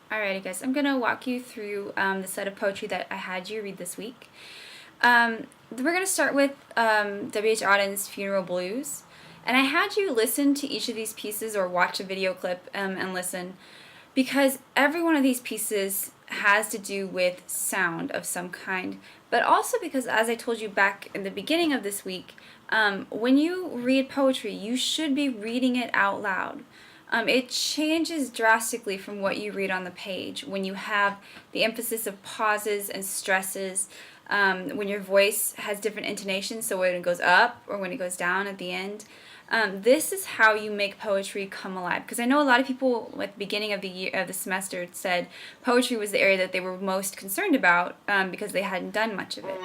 Alrighty, guys, I'm going to walk you through the set of poetry that I had you read this week. We're going to start with W.H. Auden's Funeral Blues. And I had you listen to each of these pieces or watch a video clip and listen, because every one of these pieces has to do with sound of some kind, but also because, as I told you back in the beginning of this week, when you read poetry, you should be reading it out loud. It changes drastically from what you read on the page when you have the emphasis of pauses and stresses, when your voice has different intonations, so when it goes up or when it goes down at the end. This is how you make poetry come alive. Because I know a lot of people at the beginning of the year, of the semester, said poetry was the area that they were most concerned about because they hadn't done much of it.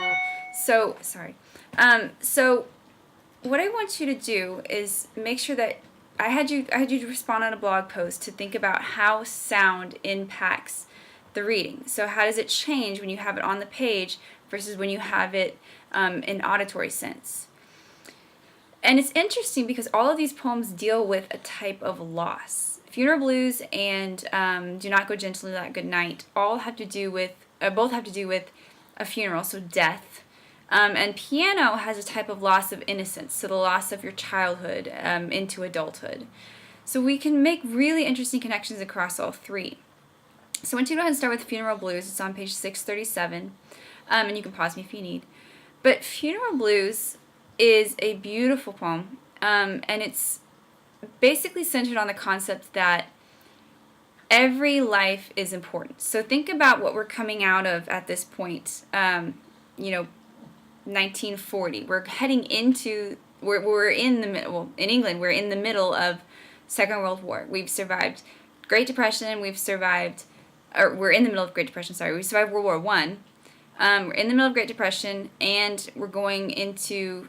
So, sorry. So what I want you to do is make sure that I had you respond on a blog post to think about how sound impacts the reading. So how does it change when you have it on the page versus when you have it in auditory sense? And it's interesting because all of these poems deal with a type of loss. Funeral Blues and Do Not Go Gently That Good Night all have to do with, both have to do with a funeral, so death. And Piano has a type of loss of innocence, so the loss of your childhood into adulthood. So we can make really interesting connections across all three. So I want you to go ahead and start with Funeral Blues. It's on page 637, and you can pause me if you need. But Funeral Blues is a beautiful poem, and it's basically centered on the concept that every life is important. So think about what we're coming out of at this point, 1940. We're heading into, we're in the middle, well, in England, we're in the middle of Second World War. We've survived Great Depression, we're in the middle of Great Depression, sorry, we survived World War I. We're in the middle of Great Depression, and we're going into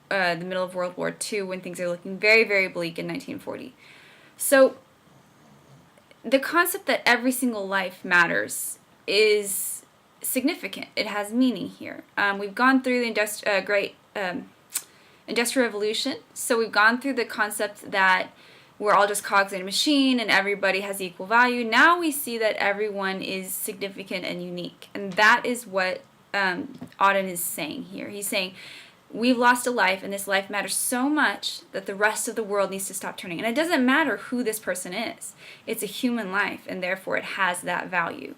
the middle of World War II when things are looking very, very bleak in 1940. So the concept that every single life matters is significant. It has meaning here. We've gone through the great Industrial Revolution, so we've gone through the concept that we're all just cogs in a machine and everybody has equal value. Now we see that everyone is significant and unique, and that is what Auden is saying here. He's saying we've lost a life, and this life matters so much that the rest of the world needs to stop turning. And it doesn't matter who this person is. It's a human life, and therefore it has that value.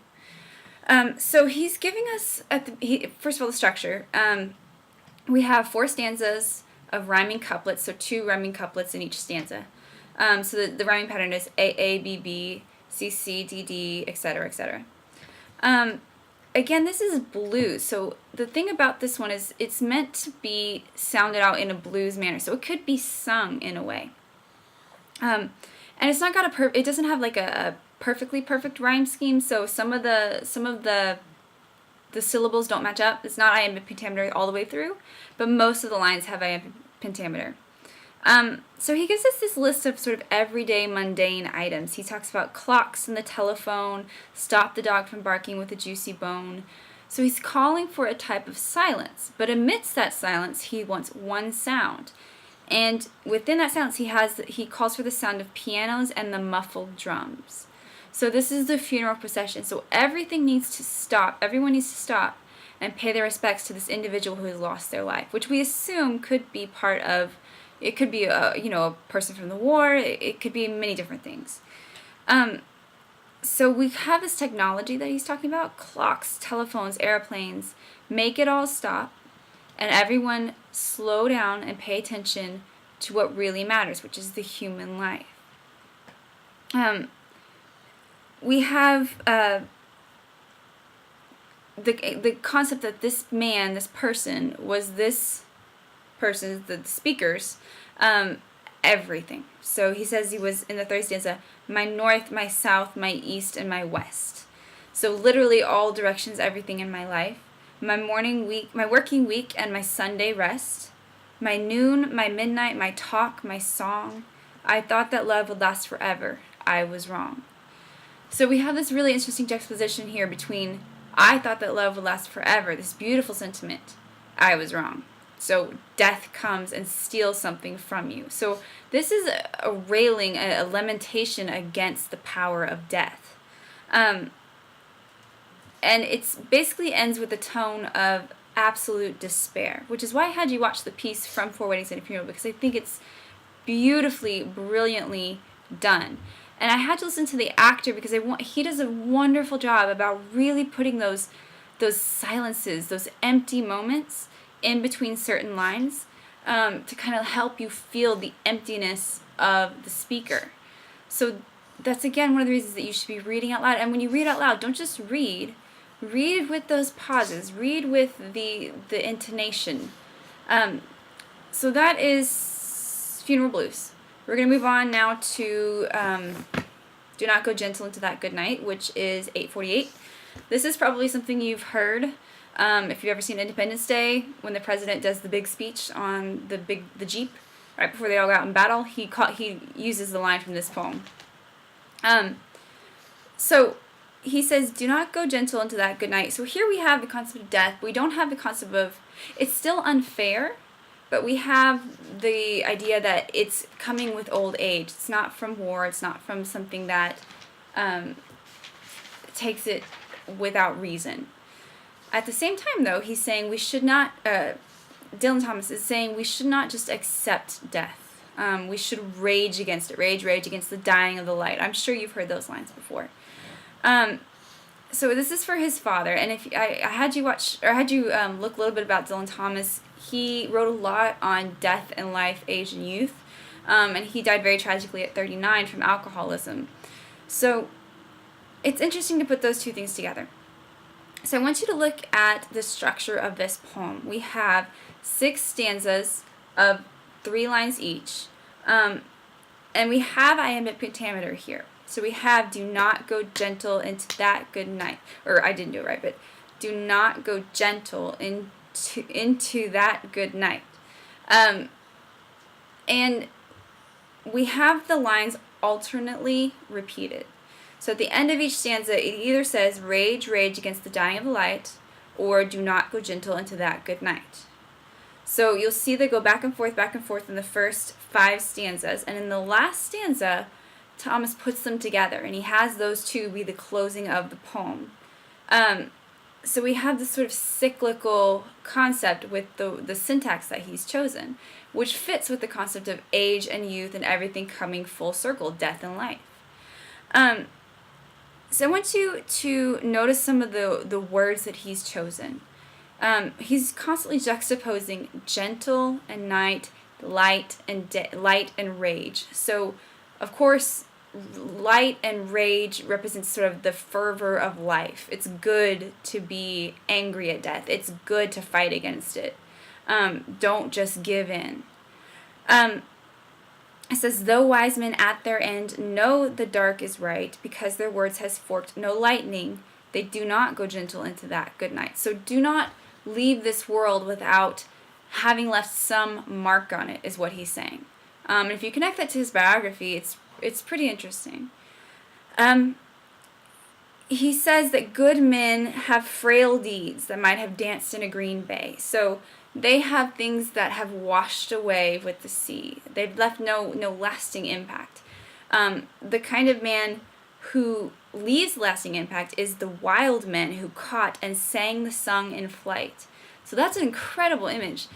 So he's giving us, first of all, the structure. We have 4 stanzas of rhyming couplets, so 2 rhyming couplets in each stanza. So the rhyming pattern is A, B, B, C, C, D, D, etc., etc. Again, this is blues, so the thing about this one is it's meant to be sounded out in a blues manner, so it could be sung in a way. And it's not got it doesn't have like a perfectly perfect rhyme scheme, so some of the syllables don't match up. It's not iambic pentameter all the way through, but most of the lines have iambic pentameter. So he gives us this list of sort of everyday mundane items. He talks about clocks and the telephone, stop the dog from barking with a juicy bone. So he's calling for a type of silence, but amidst that silence he wants one sound. And within that silence he calls for the sound of pianos and the muffled drums. So this is the funeral procession. So everything needs to stop. Everyone needs to stop and pay their respects to this individual who has lost their life, which we assume could be part of, it could be a person from the war. It could be many different things. So we have this technology that he's talking about, clocks, telephones, airplanes, make it all stop, and everyone slow down and pay attention to what really matters, which is the human life. We have the concept that this man, this person, was this person, the speakers, everything. So he says he was, in the third stanza, my north, my south, my east, and my west. So literally all directions, everything in my life. My working week, and my Sunday rest. My noon, my midnight, my talk, my song. I thought that love would last forever. I was wrong. So we have this really interesting juxtaposition here between I thought that love would last forever, this beautiful sentiment. I was wrong. So death comes and steals something from you. So this is a railing, a lamentation against the power of death. And it's basically ends with a tone of absolute despair, which is why I had you watch the piece from Four Weddings and a Funeral, because I think it's beautifully, brilliantly done. And I had to listen to the actor because he does a wonderful job about really putting those silences, those empty moments in between certain lines, to kind of help you feel the emptiness of the speaker. So that's, again, one of the reasons that you should be reading out loud. And when you read out loud, don't just read. Read with those pauses. Read with the intonation. So that is Funeral Blues. We're going to move on now to Do Not Go Gentle Into That Good Night, which is 8:48. This is probably something you've heard. If you've ever seen Independence Day, when the president does the big speech on the Jeep, right before they all go out in battle, he uses the line from this poem. So he says, do not go gentle into that good night. So here we have the concept of death. We don't have the concept of, it's still unfair, but we have the idea that it's coming with old age. It's not from war. It's not from something that takes it without reason. At the same time, though, he's saying we should not, Dylan Thomas is saying we should not just accept death. We should rage against it. Rage against the dying of the light. I'm sure you've heard those lines before. So this is for his father, and if I had you watch, or I had you look a little bit about Dylan Thomas. He wrote a lot on death and life, age, and youth, and he died very tragically at 39 from alcoholism. So it's interesting to put those two things together. So I want you to look at the structure of this poem. We have 6 stanzas of 3 lines each, and we have iambic pentameter here. So we have do not go gentle into that good night. Or I didn't do it right, but do not go gentle into that good night. And we have the lines alternately repeated. So at the end of each stanza, it either says rage against the dying of the light, or do not go gentle into that good night. So you'll see they go back and forth in the first 5 stanzas. And in the last stanza, Thomas puts them together, and he has those two be the closing of the poem. So we have this sort of cyclical concept with the syntax that he's chosen, which fits with the concept of age and youth and everything coming full circle, death and life. So I want you to notice some of the words that he's chosen. He's constantly juxtaposing gentle and night, light and rage. So, of course, light and rage represents sort of the fervor of life. It's good to be angry at death. It's good to fight against it. Don't just give in. It says, though wise men at their end know the dark is right, because their words has forked no lightning, they do not go gentle into that good night. So do not leave this world without having left some mark on it, is what he's saying. And if you connect that to his biography, it's pretty interesting. He says that good men have frail deeds that might have danced in a green bay. So they have things that have washed away with the sea. They've left no lasting impact. The kind of man who leaves lasting impact is the wild men who caught and sang the song in flight. So that's an incredible image.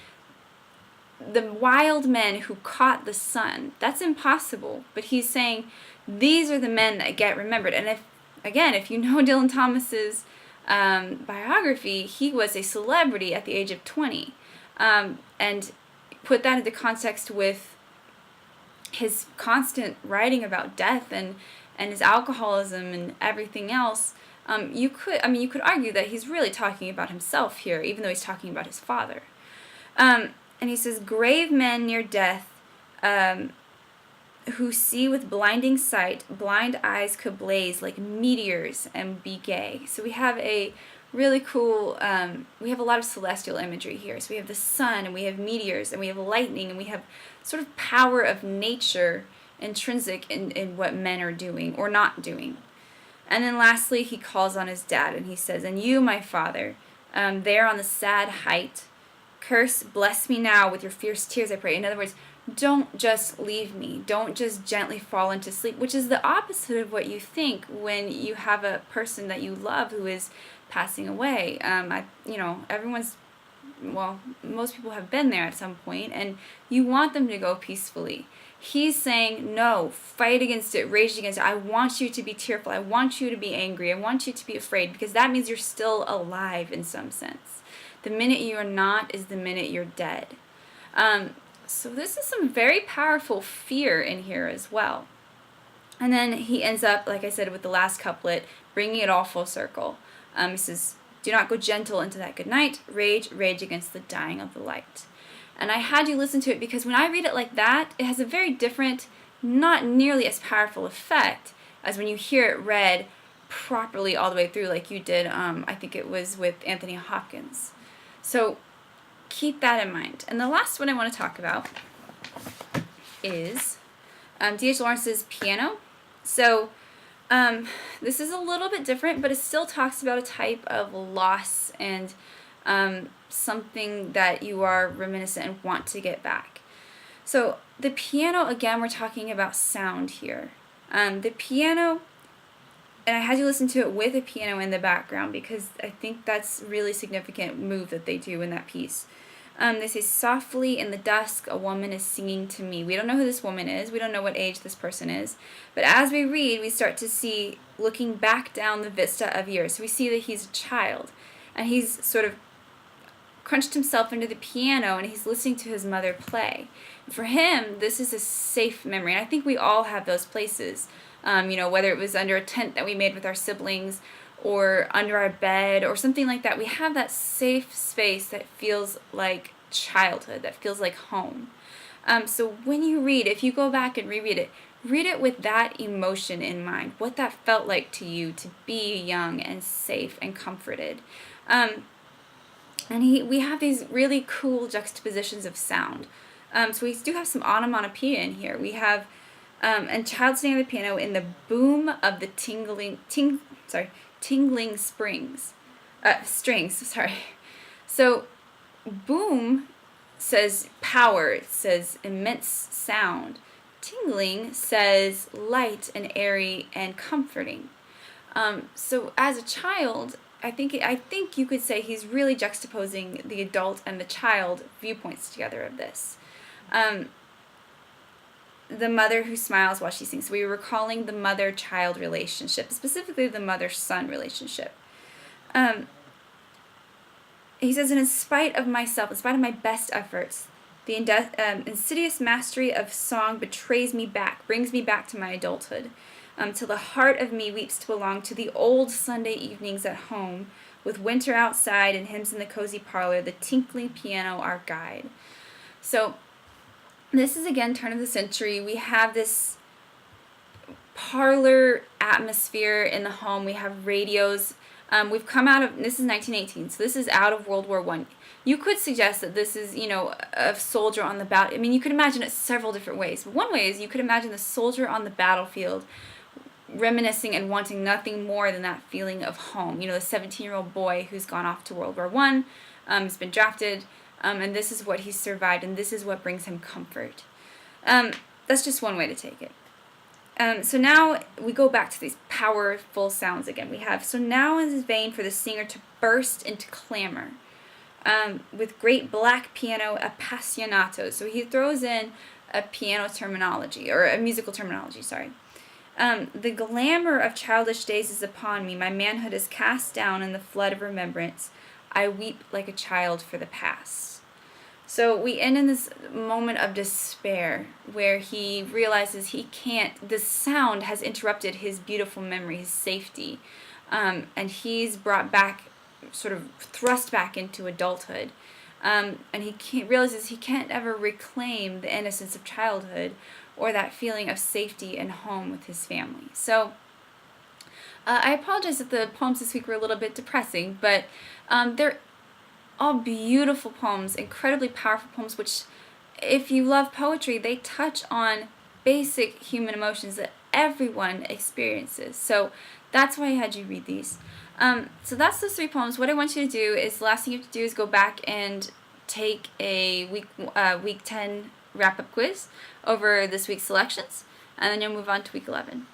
The wild men who caught the sun. That's impossible. But he's saying these are the men that get remembered. And if you know Dylan Thomas's biography, he was a celebrity at the age of 20. And put that into context with his constant writing about death and his alcoholism and everything else, you could argue that he's really talking about himself here, even though he's talking about his father. And he says, grave men near death, who see with blinding sight, blind eyes could blaze like meteors and be gay. So we have a really cool, we have a lot of celestial imagery here. So we have the sun, and we have meteors, and we have lightning, and we have sort of power of nature intrinsic in what men are doing or not doing. And then lastly, he calls on his dad, and he says, and you, my father, there on the sad height, bless me now with your fierce tears, I pray. In other words, don't just leave me. Don't just gently fall into sleep, which is the opposite of what you think when you have a person that you love who is passing away. Everyone's, well, most people have been there at some point, and you want them to go peacefully. He's saying, no, fight against it, rage against it. I want you to be tearful. I want you to be angry. I want you to be afraid, because that means you're still alive in some sense. The minute you are not is the minute you're dead. So this is some very powerful fear in here as well. And then he ends up, like I said, with the last couplet, bringing it all full circle. He says, do not go gentle into that good night. Rage, rage against the dying of the light. And I had you listen to it because when I read it like that, it has a very different, not nearly as powerful effect as when you hear it read properly all the way through like you did, I think it was with Anthony Hopkins. So keep that in mind. And the last one I want to talk about is D.H. Lawrence's Piano. So this is a little bit different, but it still talks about a type of loss and something that you are reminiscent and want to get back. So the piano, again, we're talking about sound here. The piano, and I had you listen to it with a piano in the background because I think that's a really significant move that they do in that piece. They say, softly in the dusk, a woman is singing to me. We don't know who this woman is. We don't know what age this person is. But as we read, we start to see, looking back down the vista of years. So we see that he's a child. And he's sort of crunched himself into the piano, and he's listening to his mother play. For him, this is a safe memory. And I think we all have those places. Whether it was under a tent that we made with our siblings, or under our bed, or something like that. We have that safe space that feels like childhood, that feels like home. So when you read, if you go back and reread it with that emotion in mind, what that felt like to you to be young and safe and comforted. And we have these really cool juxtapositions of sound. So we do have some onomatopoeia in here. We have and child sitting on the piano in the boom of the tingling strings. So boom says power, it says immense sound. Tingling says light and airy and comforting. So as a child, I think you could say he's really juxtaposing the adult and the child viewpoints together of this. The mother who smiles while she sings. So we were recalling the mother-child relationship, specifically the mother-son relationship. He says, and in spite of myself, in spite of my best efforts, the insidious mastery of song betrays me back, brings me back to my adulthood, till the heart of me weeps to belong to the old Sunday evenings at home, with winter outside and hymns in the cozy parlor, the tinkling piano our guide. So this is, again, turn of the century. We have this parlor atmosphere in the home. We have radios. We've come out of, this is 1918, so this is out of World War I. You could suggest that this is, a soldier on the battle. I mean, you could imagine it several different ways. But one way is you could imagine the soldier on the battlefield reminiscing and wanting nothing more than that feeling of home. The 17-year-old boy who's gone off to World War I, has been drafted, and this is what he's survived, and this is what brings him comfort. That's just one way to take it. So now we go back to these powerful sounds again. We have, so now is his vein for the singer to burst into clamor. With great black piano appassionato. So he throws in a piano terminology, or a musical terminology, sorry. The glamour of childish days is upon me. My manhood is cast down in the flood of remembrance. I weep like a child for the past. So we end in this moment of despair where he realizes the sound has interrupted his beautiful memory, his safety. And he's brought back, sort of thrust back into adulthood. And he realizes he can't ever reclaim the innocence of childhood or that feeling of safety and home with his family. So I apologize if the poems this week were a little bit depressing, but they're all beautiful poems, incredibly powerful poems, which, if you love poetry, they touch on basic human emotions that everyone experiences. So that's why I had you read these. So that's those 3 poems. What I want you to do is, the last thing you have to do is go back and take a week 10 wrap-up quiz over this week's selections, and then you'll move on to week 11.